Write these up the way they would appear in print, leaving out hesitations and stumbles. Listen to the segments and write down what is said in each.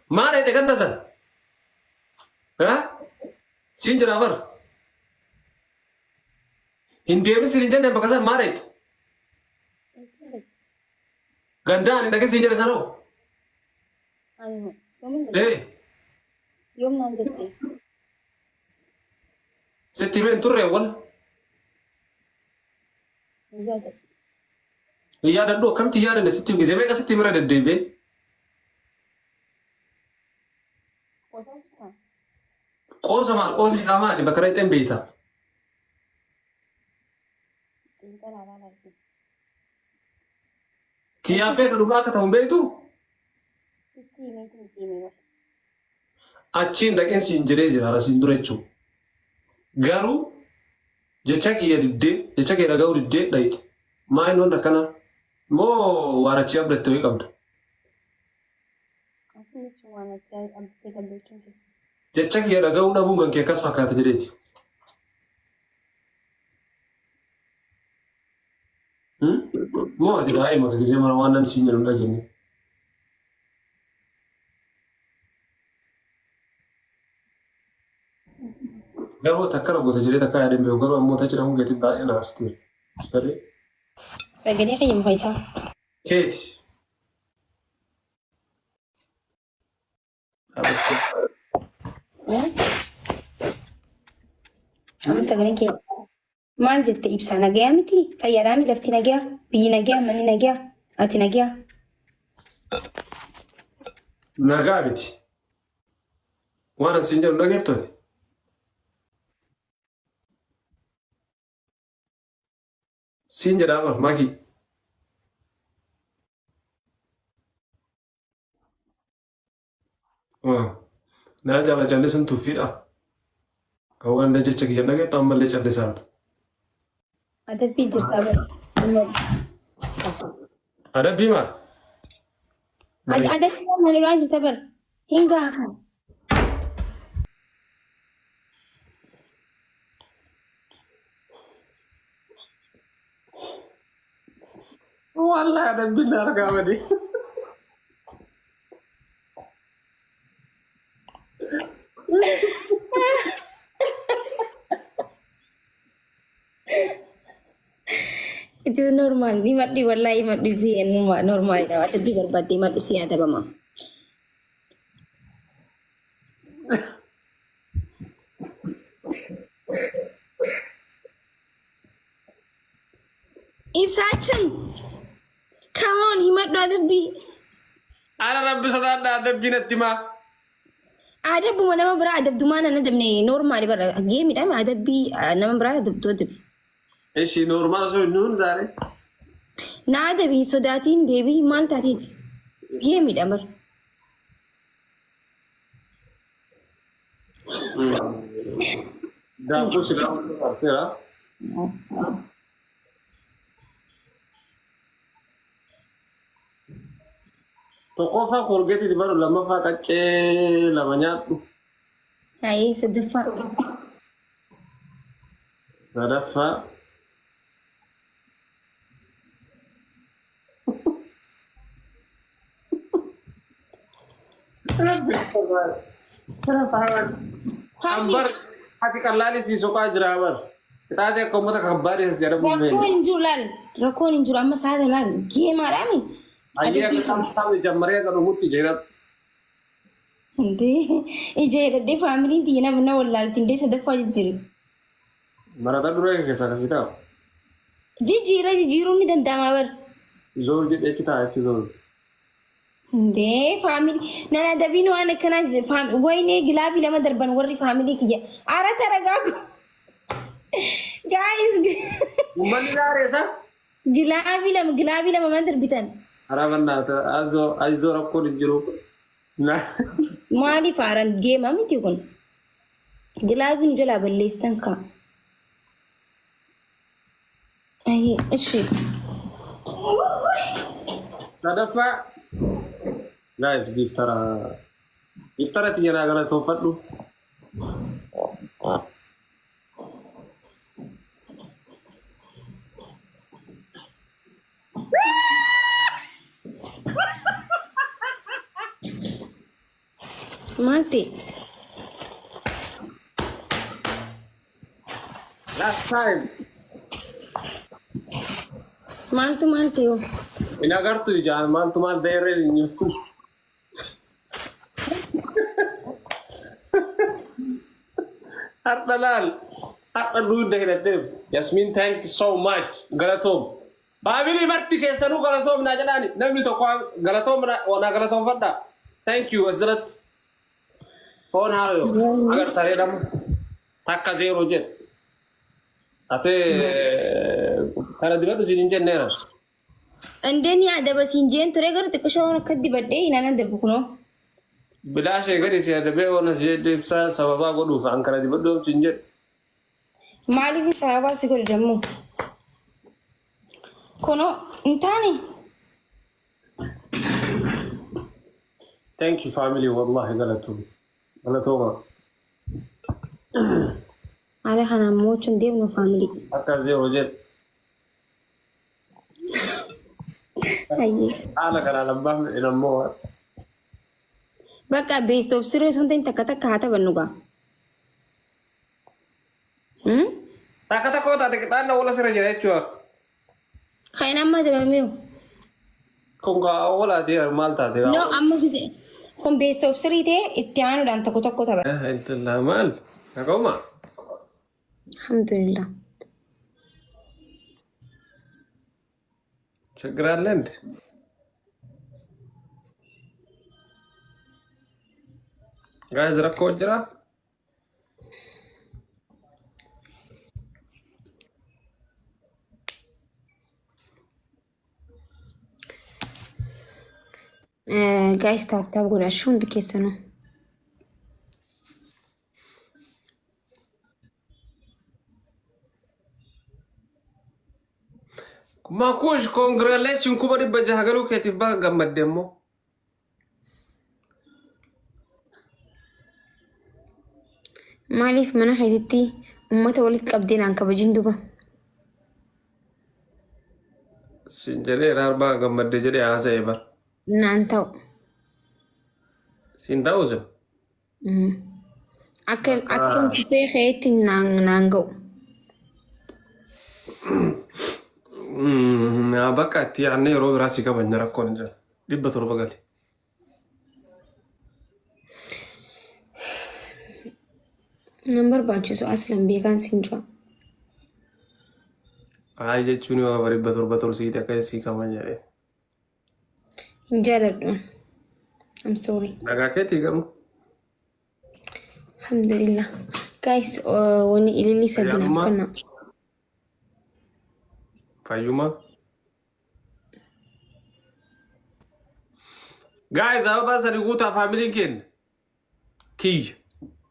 ما رأيت كذا سن ها سينجر أمر هندي بس سينجر نبغى ما رأيت gandaan indhagee siin jedhe sanoo yoom naan jettee sitti himeen turre wal yaadadhu akkamti yaadanne sitti gisee meeqa sitti himira deddeebi'ee qoosa maal qoosi qaamaani bakka reexeen beeyta kiyyaaffee ka dhugaa akka ta'u hin beektu achiin dhaqeen siin jedhee jira rasiin dura jechuudha. Garuu jecha kiyya diddee jecha kee dhaga'uu diddee dhayite maa inni wanta akkana moo waarachii abdatte wayii qabda. Jecha kiyya dhaga'uu dhabuun kan kee akkas fakkaata jedheeti. Moo ati daa'ima ka gisee mara waan namni siin jedhu hin dhageenye. Garuu takkana goota jedhee takka yaadeen beeku garuu ammoo tachi dhamuun keetiin baay'ee na aarsitii. sagalee kiyya muka isaa Keeti. amma sagaleen kee maal jette ibsa nagayaa miti fayyaadhaa mi lafti nagayaa biyyi nagayaa manni nagayaa ati nagayaa Nagaa miti. Waan ani siin jedhu dhageettooti. Siin jedhaa maki. Naa jaala callee sun tuffiidha. Kan waan illee jecha kiyya dhageettu ammallee callee isaati. adabbii jirtaa bara Adabbii maal? adabbii maal jirta bara hingaa kan Wallahi adabbiin na argaa bade. it is normal ni maddi wallahi maddi si normal da adabbii barbaadde maddu si adabama ibsaaችን come on himaddu adabbii Ana rabbi sodaadha adabbiin itti maa. adabbuma nama biraa adabdumaa nan adabne normal bara geemidha adabbii nama biraa adabdu adabbi Ishi normaal osoo hin nuun zaare. na adabii sodaatiin beebii maal taateeti geemidha bara Daakuu silaa arseera. Tokkoffaa kolgeetiiti baru lammaffaa qaccee lama nyaadhu. ayee sadaffaa Sadaffaa. Ambar ati qallaali sii soqaa jira bar. Kitaate akka uummata kabbaadee as jedhamu hin rakkoon hin jiru laal rakkoon hin jiru amma saada laal geemaadhaami Ayyee akka saamsamu jammaree akka dhumutti jira. ija jedhadhee faamiliin tiyya nama na wallaalti indee sadaffaa jijjiire Marata duree keessaa kasi ta'a. jijjiiruun ni danda'ama bar Zoor jedhee kitaa itti zoor. indee faamilii nana dabiin waan akkanaa waynee gilaafii lama darban warri faamilii kiyya arata ragaaku gaayis Uummanni gaareessa? gilaafii lama man darbitan Arabannaata azoo rakkoon hin jiru. maaliif haaran geema miti kun gilaabiin jalaa balleessitan kaa እሺ Sadaffaa. Guys, giftara xiyyanaa gara toofadhu. Maalti? Last time. Maalti yoo? In agartu ijaan maaltu maal ta'e hin Har'alaal. Har'a duuda hidhateef. Yasmin, thank you so much. Galatoom. Baabilii marti keessanuu galatoom naa jedhaani. Namni tokko galatoom na galatoomfadha. Thank you asirratti. Foon haala yoo. Agartaalee lama. Takka zeeroo jedhe. Ate kana dibadhu siin hin jenneera. Indeen yaadaba siin jeen ture garuu xiqqoo akka dibadhee hin anan darbu kunoo. Bilaashee gadi si adabee oona si ibsaa sababaa godhuuf an kana dibadhu siin jedhe. Maaliif sababaa si godhe dammoo? Kunoo hin taane. Thank you family wallahi galatoom. Galatooma. Haala kanaan moochuun deemnu faamilii. Akka zeeroo jedhe. Haala kanaan abbaan fedhe ammoo. Bakka beestoof siree sun ta'in takka haa taphannu gaa. Takka takka yoo taate qixaan wala sirra jira jechuudha. Kan amma dabamee. Kun gaa wala ta'e maal taate? No amma gise kun beestoof sirrii ta'e itti aanuudhaan tokko tapha. Intala maal? Naqauma? Alhamdulillah. ችግራለህ እንዴ? ጋይዝ ረኮ ጅራ ጋይስ ታብታብ ጎዳሹ እንድኬስ ነው ማኩሽ ኮንግራሌሽን ኩበዲ በጃገሩ ከቲፍ ባገመት ደሞ ማሊፍ መና ኸይቲ ኡመተ ወሊት ቀብዴን አንከበጅን ዱባ ሲንጀሌ ራርባ ገመደ ጀዴ አዘይበር እናንተው ሲንዳውዝ አከል ኩፌ ኸይቲ ናንገው bakka itti aannan yeroo biraas qabanya rakkoon hin jiru. 700 gali. Nambar baachisu aslan beekan sinjaa. Ay jechuun yoo 700 siiti akka isii qabanya jedhe. Hin jaaladhu. I'm sorry. Nagaa keetii garuu. Alhamdulillah. Guys, wani ilili sadinaaf kana. Fayyuma. Guys, ababa sadi guutaa faamilii kenna. Kiyya.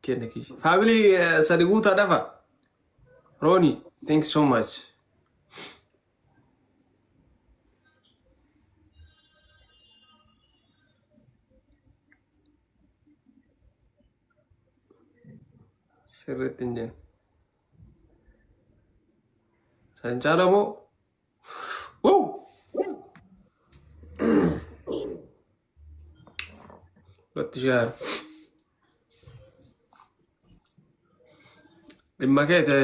Kenna kiyya. Faamilii sadi guutaa dafa. Roonii, thanks so much. Sirriitti hin jennu. Sancaala moo? Woo! Lotti shaara. Dhimma keete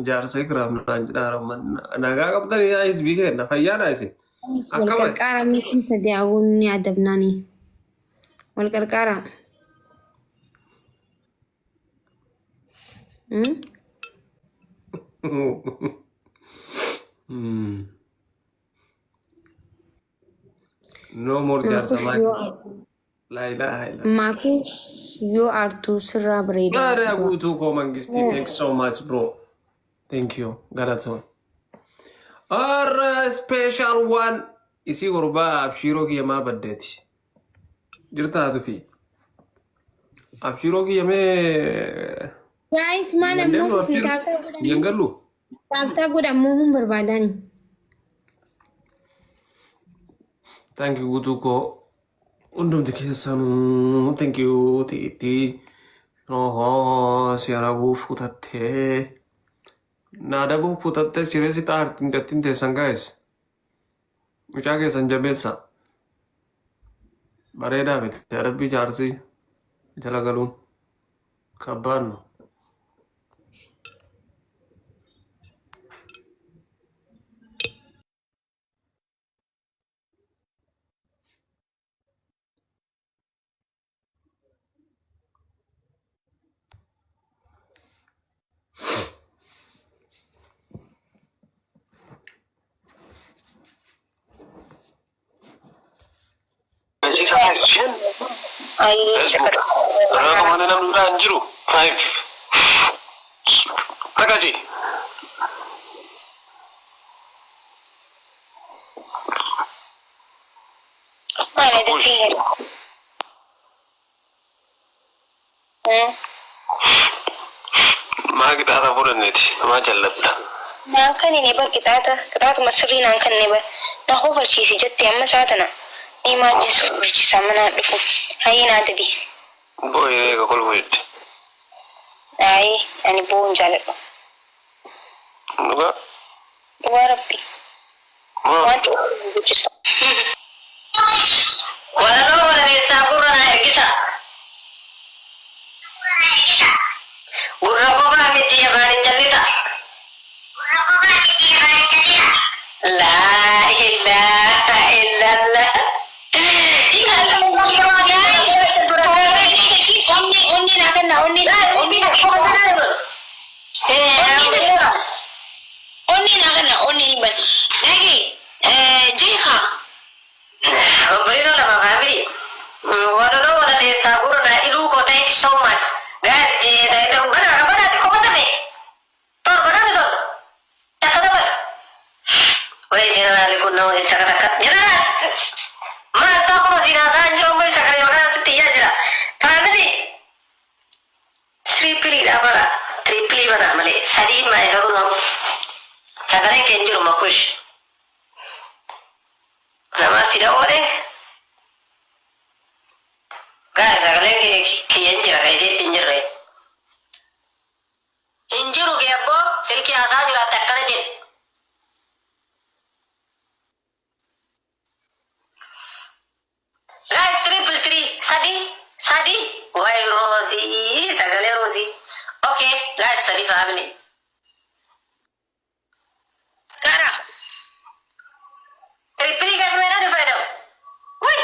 jaarsa ikiraam naan jedhaa nagaa qabdanii yaa'is bii kenna fayyaadhaa isin. Walqarqaara miikumsa daawwuun ni adabnaanii. Walqarqaara. No more jaarsa maaki. La ilaha illa. Maakuus yoo aartuu sirraa bareeda. Baada guutuu koo mangistii. Thanks so much bro. Thank you. Galatoon. Our special one. Isii gurbaa abshiroo kiyya maa baddeeti. Jirtaa tufi. Abshiroo kiyya mee. Guys, mana Moses ni Yangallu. taabtaa godhamoo hun barbaadani. Thank you gutuko. Undumti keessanu. Thank you tiiti. Oho siarabuuf kutattee. Naadabuuf kutattee sirreessi xaartiin gattiin teessan guys. Mucaa keessan jabeessa. bareedaa miti dadhabbii jaarsii jala galuun kabbaannu. Mana namni biraan jiru 5 Nagaji. Mana detiin? Maa qixaata fudhanneeti maa jallatta. Naan kan inni bar qixaatuma sirrii naan kan inni bar na hofalchiisi jettee amma saatana ni maal jesu hofalchiisaa manaa dhufu hayyee naa dabi. Boo'ee eega kolfu jette. Ayi ani boon jaaladhu. Dhugaa. Dhugaa rabbi. Wanti guddisa. Walaloo walaleessaa gurra na ergisa. Gurra qofaa miti afaan jallisa. Laa ilaaha illallah. Onni na kenna onni na kenna onni ni ban. Lagi jika. Obrigado lama family. Walau walaleessaa gurra na ilu ko thank you so much. Guys, dari mana ko mata me. Tor bana ni tor. Takata ba. Wei general ko no isa kata. General. Mata ko sinasa anjro mo isa kare wala setiya jira. Family. Tripli bana male. Sadi mai ko no. Sagare ke anjro makush. Nama sida ore. Guys, sagare ke anjra kai je tinjre. Injuru ke abbo silki asa jira takkane je. Guys, 333 Sadi why Rosie sagale Rosie. Okay guys, Sadi family kara triple guys mera ni fayda. Woi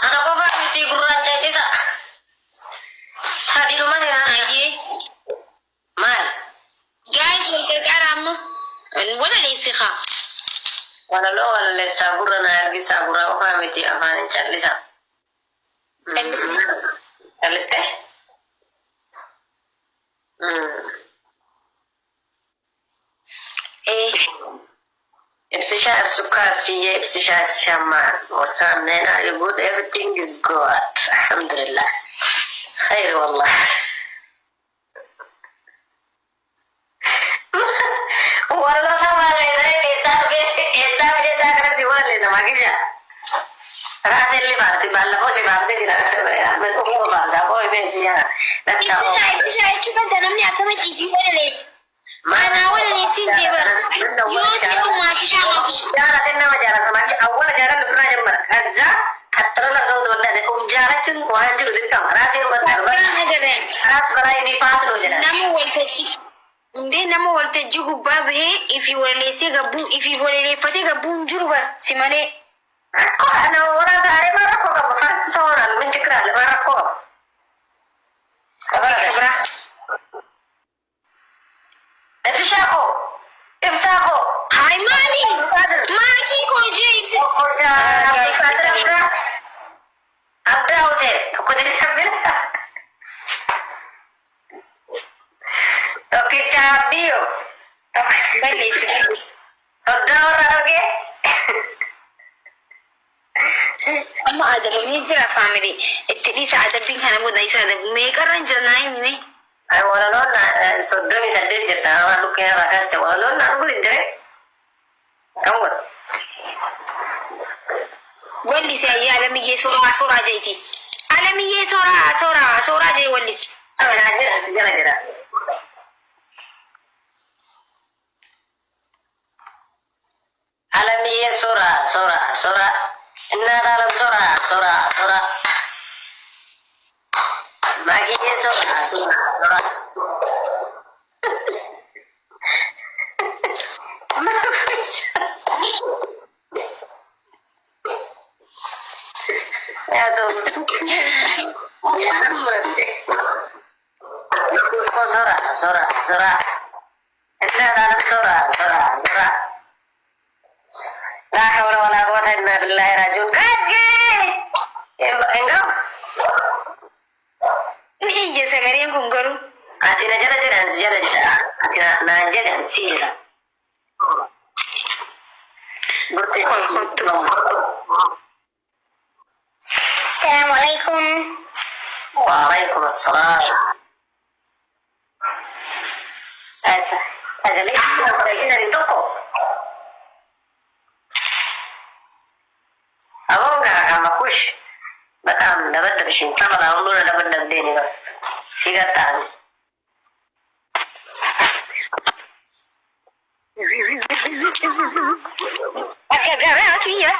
ana ko ba miti gurran jadi sa Sadi rumah ni aje mal guys mungkin karam wala ni sikha wala lo wala le sagura na argi sagura o fa miti afan chalisa chaliste Ibsisha sukar siye ibsisha shama wasan nena good everything is good alhamdulillah khair wallah wala sama le esa me kara siwala le sama kisha rasen le barti balla ko se barte jira me ko barza ko me jiya ibsisha chupa danam ne akame tv wala le mana wala le sinje bar yo ma kisha ma jara tenna ma jara sama awwal jara nusra jambar azza hatta la zo do da ko jara tin ko hanju din kam rasen bar ras bara ini pas lo jara namu wala ci Nde nama walte jugu babe if you were lese gabu if you were le fate gabu jurubar simane ko ana ora gare mara ko gabu fat soran menjekra le mara ko abra Efishako Efsako hai mani maki ko je ibse ko ja abra ose ko je sabila Oke, cabio. Balik sedikit. Saudara oke. Amma ada pemijra family. Itu di saat ada pingsan aku dari saat ada mereka ranger naik ni. Ay wala no na saudara bisa dia cerita lalu kaya rakas te wala no aku lindre. Kamu kan? Walis ya alami ye sora jaiti. Alami ye sora jai walis. Ah, jara. Alamiye سورة إنا دارم سورة ما كي سورة ما كويس يا دوب يا مرتي سورة إنا دارم سورة لا حول ولا قوة إلا بالله راجعون enggak Ni iya sagari yang konggaru. atina jara atina nanja dan sira Assalamualaikum. Waalaikumsalam sagale dari toko abang nggak sama kush betam dapat dari sini sama tahun dulu dapat dari ini kan sigatan Agak-agak ya.